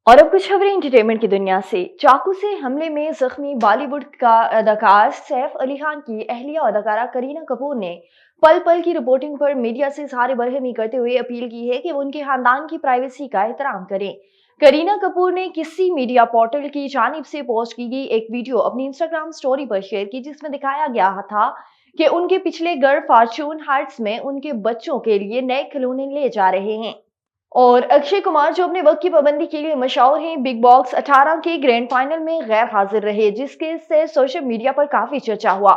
और अब कुछ खबरें एंटरटेनमेंट की दुनिया से। चाकू से हमले में जख्मी बॉलीवुड का अदाकार सैफ अली खान की अहलिया अदाकारा करीना कपूर ने पल पल की रिपोर्टिंग पर मीडिया से इज़हार बरहमी करते हुए अपील की है कि वो उनके खानदान की प्राइवेसी का एहतराम करें। करीना कपूर ने किसी मीडिया पोर्टल की जानिब से पोस्ट की गई एक वीडियो अपनी इंस्टाग्राम स्टोरी पर शेयर की, जिसमें दिखाया गया था कि उनके पिछले घर फॉर्च्यून हाइट्स में उनके बच्चों के लिए नए खिलौने ले जा रहे हैं। और अक्षय कुमार, जो अपने वक्त की पाबंदी के लिए मशहूर हैं, बिग बॉस 18 के ग्रैंड फाइनल में गैर हाजिर रहे, जिसके से सोशल मीडिया पर काफी चर्चा हुआ।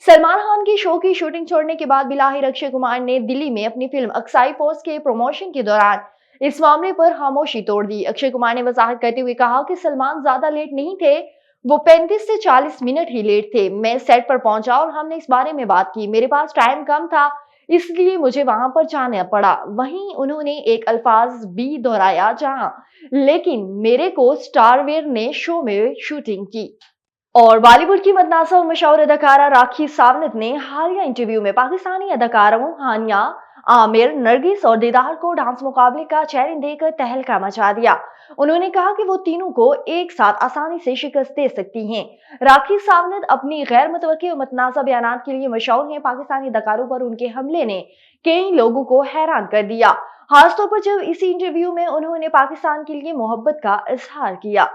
सलमान खान की शो की शूटिंग छोड़ने के बाद बिलाहिर अक्षय कुमार ने दिल्ली में अपनी फिल्म अक्साई फोर्स के प्रमोशन के दौरान इस मामले पर खामोशी तोड़ दी। अक्षय कुमार ने वजाहत करते हुए कहा कि सलमान ज्यादा लेट नहीं थे, वो 35 से 40 मिनट ही लेट थे। मैं सेट पर पहुंचा और हमने इस बारे में बात की। मेरे पास टाइम कम था, इसलिए मुझे वहां पर जाना पड़ा। वहीं उन्होंने एक अल्फाज भी दोहराया, जहां लेकिन मेरे को स्टारवेयर ने शो में शूटिंग की। और बॉलीवुड की मदनासा और मशहूर अदाकारा राखी सावंत ने हालिया इंटरव्यू में पाकिस्तानी अदाकारों हानिया, आमिर, नरगिस और दीदार को डांस मुकाबले का चैलेंज देकर तहलका मचा दिया। उन्होंने कहा कि वो तीनों को एक साथ आसानी से शिकस्त दे सकती हैं। राखी सावंत अपनी गैर मुतवक्की और मतनाज़ा बयानात के लिए मशहूर हैं। पाकिस्तानी अदाकारों पर उनके हमले ने कई लोगों को हैरान कर दिया, खासतौर पर जब इसी इंटरव्यू में उन्होंने पाकिस्तान के लिए मोहब्बत का इजहार किया।